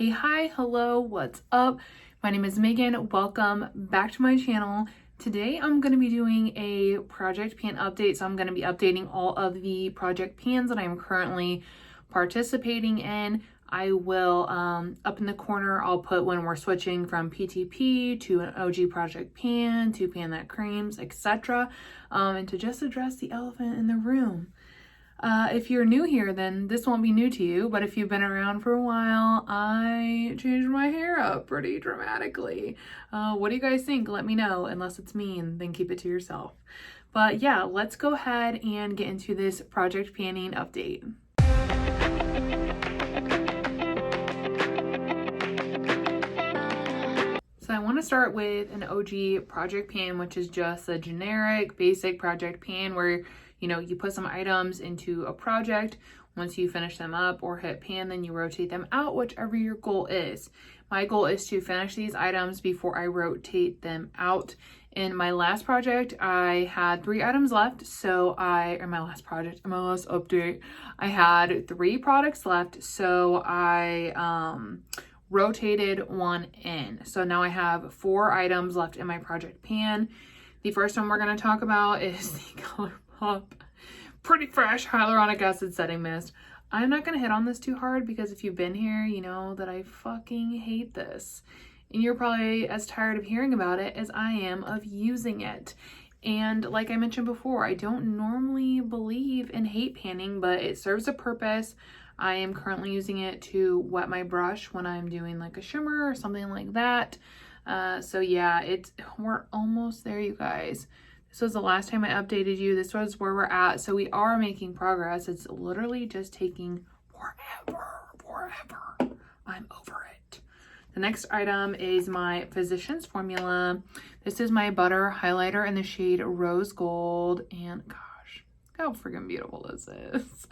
Hey, hi, hello, what's up? My name is Megan. Welcome back to my channel. Today I'm going to be doing a project pan update. So I'm going to be updating all of the project pans that I'm currently participating in. I will, up in the corner, I'll put when we're switching from PTP to an OG project pan to pan that creams, etc. And to just address the elephant in the room. If you're new here, then this won't be new to you, but if you've been around for a while, I changed my hair up pretty dramatically. What do you guys think? Let me know. Unless it's mean, then keep it to yourself. But yeah, let's go ahead and get into this project panning update. So I want to start with an OG project pan, which is just a generic basic project pan where you put some items into a project. Once you finish them up or hit pan, then you rotate them out, whichever your goal is. My goal is to finish these items before I rotate them out. In my last project, I had 3 items left. So in my last update, I had 3 products left. So I rotated one in. So now I have 4 items left in my project pan. The first one we're going to talk about is the ColourPop Pretty Fresh Hyaluronic Acid Setting Mist. I'm not going to hit on this too hard because if you've been here, you know that I fucking hate this. And you're probably as tired of hearing about it as I am of using it. And like I mentioned before, I don't normally believe in hate panning, but it serves a purpose. I am currently using it to wet my brush when I'm doing like a shimmer or something like that. So yeah, we're almost there, you guys. This was the last time I updated you. This was where we're at. So we are making progress. It's literally just taking forever. I'm over it. The next item is my Physicians Formula. This is my butter highlighter in the shade Rose Gold. And gosh, how freaking beautiful this is.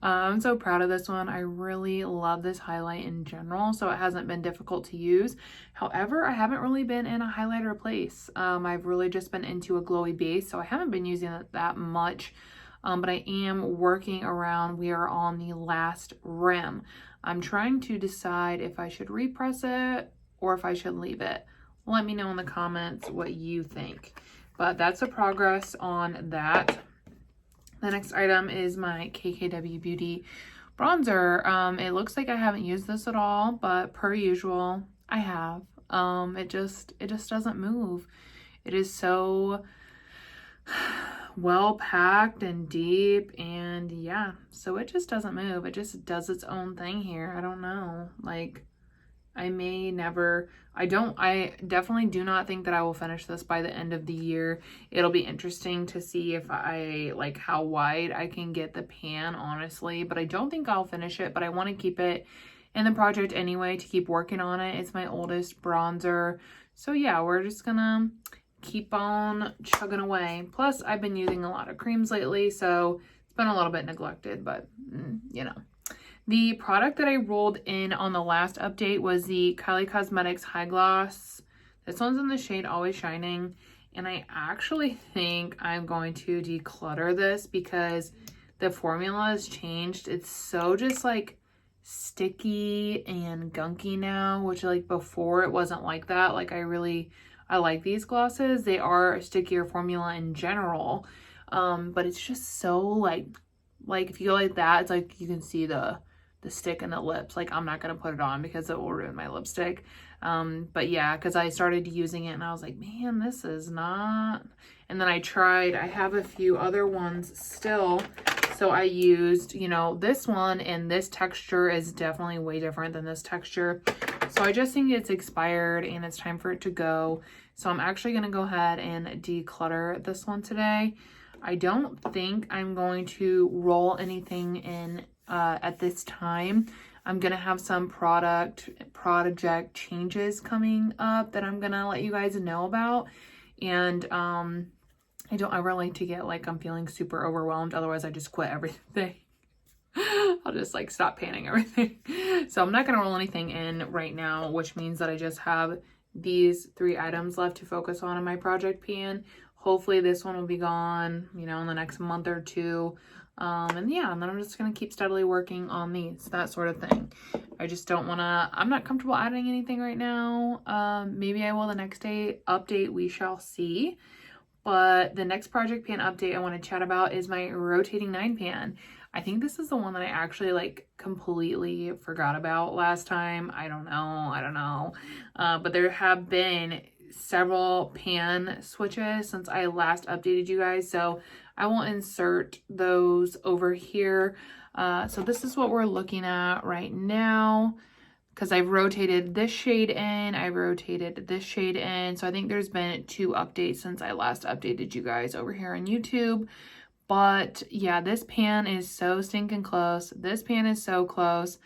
I'm so proud of this one. I really love this highlight in general, so it hasn't been difficult to use. However, I haven't really been in a highlighter place. I've really just been into a glowy base, so I haven't been using it that much, but I am working around. We are on the last rim. I'm trying to decide if I should repress it or if I should leave it. Let me know in the comments what you think, but that's a progress on that. The next item is my KKW Beauty bronzer. It looks like I haven't used this at all, but per usual, I have. It just doesn't move. It is so well packed and deep, and yeah, so it just doesn't move. It just does its own thing here. I don't know. Like, I definitely do not think that I will finish this by the end of the year. It'll be interesting to see if how wide I can get the pan, honestly, but I don't think I'll finish it, but I want to keep it in the project anyway to keep working on it. It's my oldest bronzer. So yeah, we're just gonna keep on chugging away. Plus, I've been using a lot of creams lately, so it's been a little bit neglected, but The product that I rolled in on the last update was the Kylie Cosmetics High Gloss. This one's in the shade Always Shining. And I actually think I'm going to declutter this because the formula has changed. It's so just like sticky and gunky now, which like before it wasn't like that. Like I like these glosses. They are a stickier formula in general. But it's just so like if you go like that, it's like you can see the stick in the lips. Like I'm not gonna put it on because it will ruin my lipstick. But yeah, because I started using it and I was like, man, this is not. And then I have a few other ones still. So I used, this one, and this texture is definitely way different than this texture. So I just think it's expired and it's time for it to go. So I'm actually gonna go ahead and declutter this one today. I don't think I'm going to roll anything in at this time. I'm gonna have some project changes coming up that I'm gonna let you guys know about. And I don't ever like to get like I'm feeling super overwhelmed, otherwise I just quit everything. I'll just like stop panning everything. So I'm not gonna roll anything in right now, which means that I just have these 3 items left to focus on in my project pan. Hopefully this one will be gone, in the next month or 2. And yeah, and then I'm just going to keep steadily working on these, that sort of thing. I just don't want to, I'm not comfortable adding anything right now. Maybe I will the next day update, we shall see. But the next project pan update I want to chat about is my rotating 9 pan. I think this is the one that I actually like completely forgot about last time. I don't know. But there have been several pan switches since I last updated you guys. So I will insert those over here. So this is what we're looking at right now, because I've rotated this shade in, I rotated this shade in. So I think there's been 2 updates since I last updated you guys over here on YouTube. But yeah, this pan is so stinking close. This pan is so close.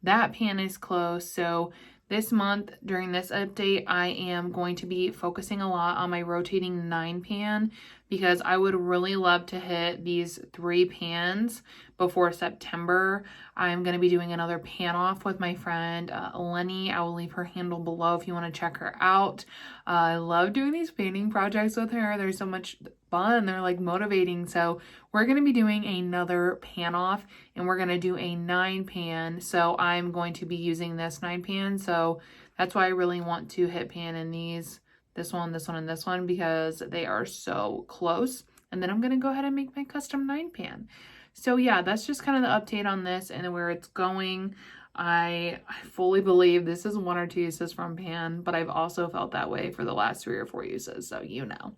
That pan is close. So this month during this update, I am going to be focusing a lot on my rotating 9 pan, because I would really love to hit these 3 pans before September. I'm going to be doing another pan off with my friend Eleni. I will leave her handle below if you want to check her out. I love doing these painting projects with her. They're so much fun. They're like motivating. So we're going to be doing another pan off, and we're going to do a 9 pan. So I'm going to be using this 9 pan. So that's why I really want to hit pan in these, this one, and this one, because they are so close. And then I'm going to go ahead and make my custom 9 pan. So yeah, that's just kind of the update on this and where it's going. I fully believe this is 1 or 2 uses from pan, but I've also felt that way for the last 3 or 4 uses. So you know.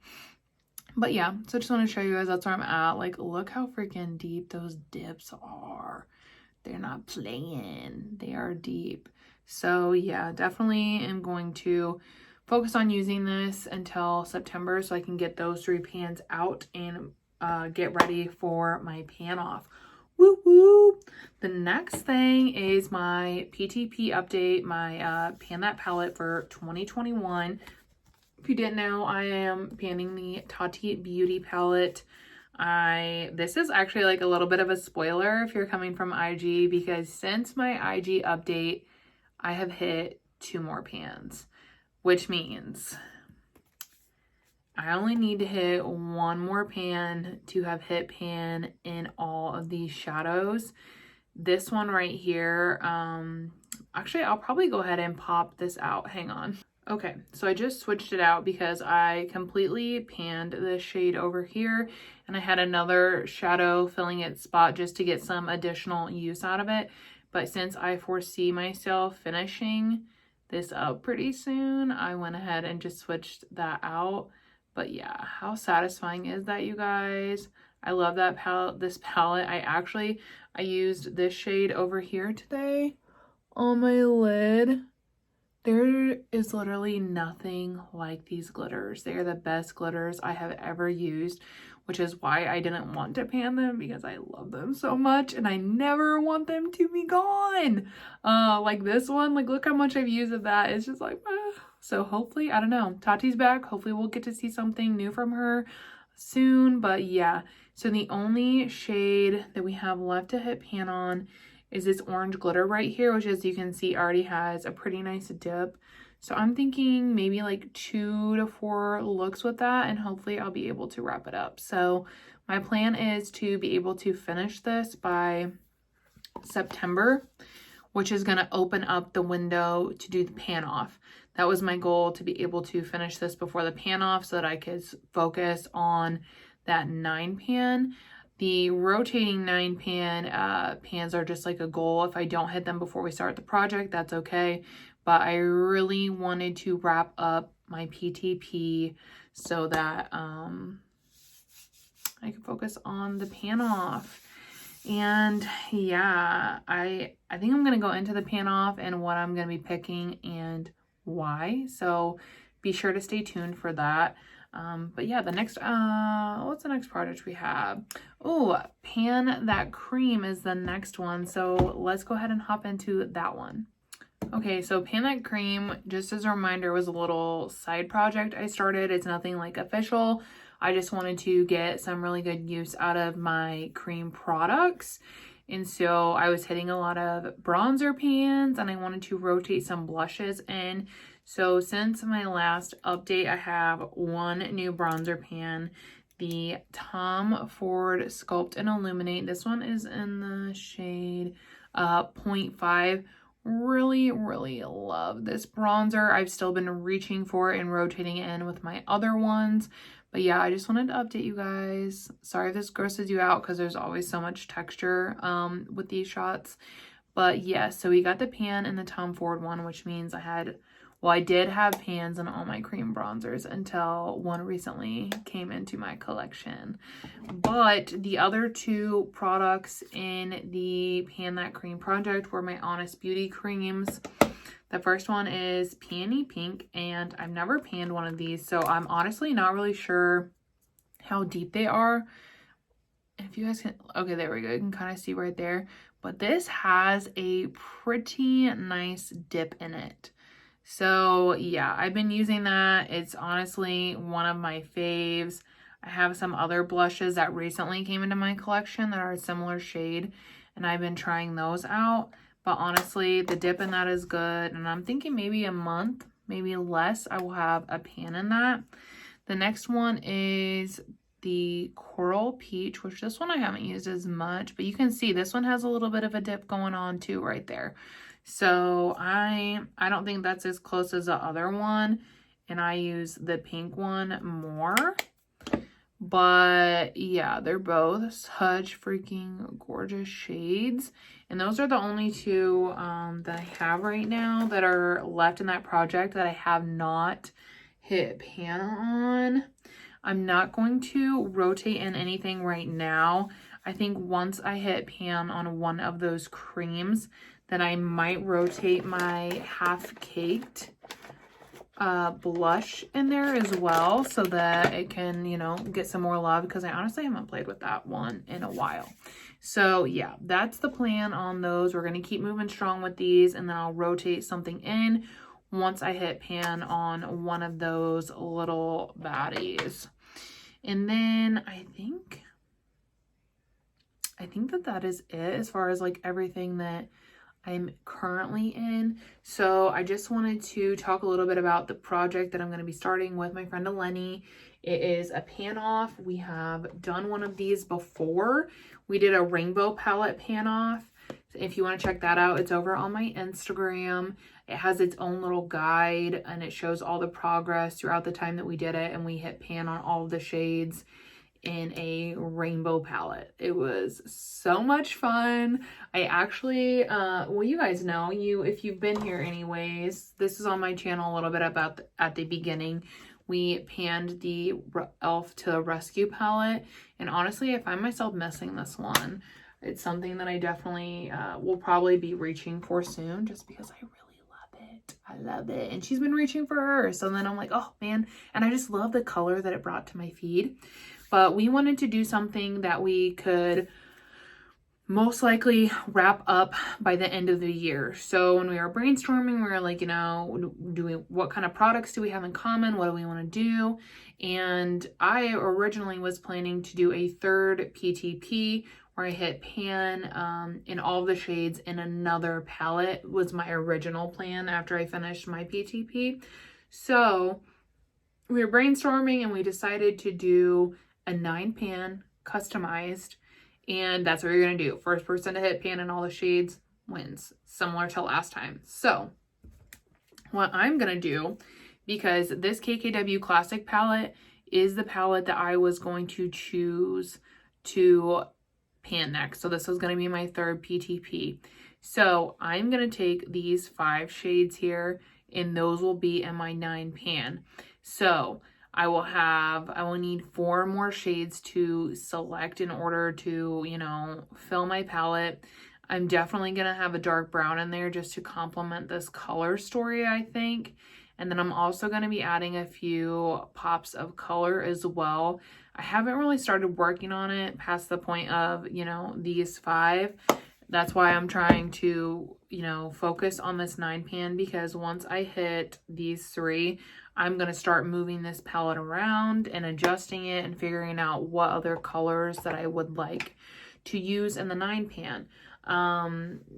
But yeah, so I just want to show you guys that's where I'm at. Like, look how freaking deep those dips are. They're not playing. They are deep. So yeah, definitely am going to focus on using this until September so I can get those 3 pans out and get ready for my pan off. Woo woo! The next thing is my PTP update, my Pan That palette for 2021. If you didn't know, I am panning the Tati Beauty palette. This is actually like a little bit of a spoiler if you're coming from IG, because since my IG update, I have hit 2 more pans, which means I only need to hit 1 more pan to have hit pan in all of these shadows. This one right here, actually I'll probably go ahead and pop this out. Hang on. Okay, so I just switched it out because I completely panned this shade over here, and I had another shadow filling its spot just to get some additional use out of it. But since I foresee myself finishing this up pretty soon, I went ahead and just switched that out. But yeah, how satisfying is that, you guys? I love that palette, this palette. I used this shade over here today on my lid. There is literally nothing like these glitters. They are the best glitters I have ever used, which is why I didn't want to pan them, because I love them so much and I never want them to be gone. Like this one, like look how much I've used of that. It's just like, So hopefully, I don't know, Tati's back. Hopefully we'll get to see something new from her soon. But yeah, so the only shade that we have left to hit pan on is this orange glitter right here, which, as you can see, already has a pretty nice dip. So I'm thinking maybe like 2 to 4 looks with that, and hopefully I'll be able to wrap it up. So my plan is to be able to finish this by September, which is going to open up the window to do the pan off. That was my goal, to be able to finish this before the pan off so that I could focus on that 9 pan. The rotating 9 pan pans are just like a goal. If I don't hit them before we start the project, that's okay. But I really wanted to wrap up my PTP so that I can focus on the pan off. And yeah, I think I'm going to go into the pan off and what I'm going to be picking and why. So be sure to stay tuned for that. But yeah, the next, what's the next project we have? Oh, Pan That Cream is the next one. So let's go ahead and hop into that one. Okay, so Pan That Cream, just as a reminder, was a little side project I started. It's nothing like official. I just wanted to get some really good use out of my cream products. And so I was hitting a lot of bronzer pans, and I wanted to rotate some blushes in. So since my last update, I have 1 new bronzer pan. the Tom Ford Sculpt and Illuminate. This one is in the shade 0.5. Really love this bronzer. I've still been reaching for it and rotating it in with my other ones. But yeah, I just wanted to update you guys. Sorry if this grosses you out because there's always so much texture with these shots. But yeah, so we got the pan in the Tom Ford one, which means I did have pans in all my cream bronzers until one recently came into my collection. But the other two products in the Pan That Cream project were my Honest Beauty creams. The first one is Peony Pink, and I've never panned one of these, so I'm honestly not really sure how deep they are. If you guys can, okay, there we go. You can kind of see right there. But this has a pretty nice dip in it. So yeah, I've been using that. It's honestly one of my faves. I have some other blushes that recently came into my collection that are a similar shade, and I've been trying those out. But honestly, the dip in that is good, and I'm thinking maybe a month, maybe less, I will have a pan in that. The next one is the Coral Peach, which this one I haven't used as much, but you can see this one has a little bit of a dip going on too right there. So I don't think that's as close as the other one, and I use the pink one more. But yeah, they're both such freaking gorgeous shades, and those are the only two that I have right now that are left in that project that I have not hit pan on. I'm not going to rotate in anything right now. I think once I hit pan on one of those creams, then I might rotate my Half Caked blush in there as well, so that it can, you know, get some more love, because I honestly haven't played with that one in a while. So yeah, that's the plan on those. We're going to keep moving strong with these, and then I'll rotate something in once I hit pan on one of those little baddies. And then I think that is it as far as like everything that I'm currently in. So I just wanted to talk a little bit about the project that I'm going to be starting with my friend Eleni. It is a pan off. We have done one of these before. We did a rainbow palette pan off. If you want to check that out, it's over on my Instagram. It has its own little guide, and it shows all the progress throughout the time that we did it, and we hit pan on all of the shades in a rainbow palette. It was so much fun. I actually well, you guys know, if you've been here anyways, this is on my channel a little bit about at the beginning. We panned the Elf to Rescue palette, and honestly I find myself missing this one. It's something that I definitely will probably be reaching for soon, just because I really love it. And she's been reaching for hers. So then I'm like, oh man. And I just love the color that it brought to my feed. But we wanted to do something that we could most likely wrap up by the end of the year. So when we were brainstorming, we were like, you know, what kind of products do we have in common? What do we want to do? And I originally was planning to do a third PTP where I hit pan in all of the shades in another palette, was my original plan after I finished my PTP. So we were brainstorming and we decided to do a 9-pan customized, and that's what we're going to do. First person to hit pan in all the shades wins, similar to last time. So what I'm going to do, because this KKW Classic palette is the palette that I was going to choose to pan next. So this was going to be my third PTP. So I'm going to take these 5 shades here, and those will be in my 9-pan. So I will need 4 more shades to select in order to, you know, fill my palette. I'm definitely going to have a dark brown in there just to complement this color story, I think. And then I'm also going to be adding a few pops of color as well. I haven't really started working on it past the point of, you know, these 5. That's why I'm trying to, you know, focus on this 9-pan, because once I hit these 3, I'm going to start moving this palette around and adjusting it and figuring out what other colors that I would like to use in the 9-pan.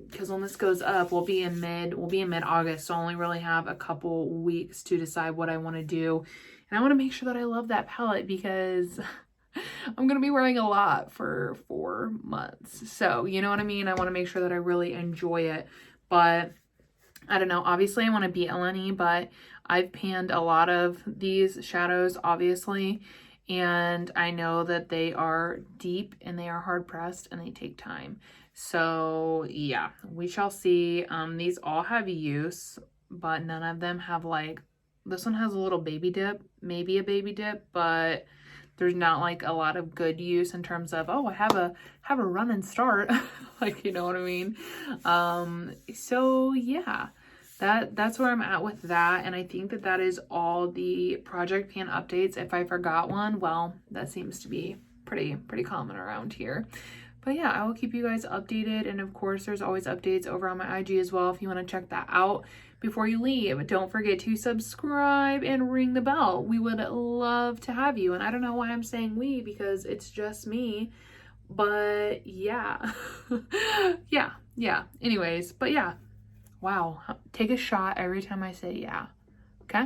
Because when this goes up, we'll be in mid-August, so I only really have a couple weeks to decide what I want to do. And I want to make sure that I love that palette, because I'm gonna be wearing a lot for 4 months. So, you know what I mean? I want to make sure that I really enjoy it. But I don't know. Obviously, I want to beat Eleni, but I've panned a lot of these shadows, obviously. And I know that they are deep and they are hard pressed and they take time. So yeah, we shall see. These all have use, but none of them have like, this one has a little baby dip, maybe a baby dip, but there's not like a lot of good use in terms of, oh, I have a run and start. Like, you know what I mean? So yeah, that's where I'm at with that. And I think that is all the project pan updates. If I forgot one, well, that seems to be pretty common around here. But yeah, I will keep you guys updated. And of course, there's always updates over on my IG as well if you want to check that out. Before you leave, don't forget to subscribe and ring the bell. We would love to have you. And I don't know why I'm saying we, because it's just me. But yeah. yeah. Anyways, but yeah. Wow. Take a shot every time I say yeah. Okay?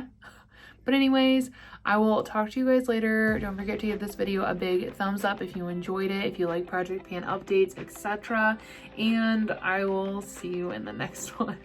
But anyways, I will talk to you guys later. Don't forget to give this video a big thumbs up if you enjoyed it, if you like project pan updates, etc. And I will see you in the next one.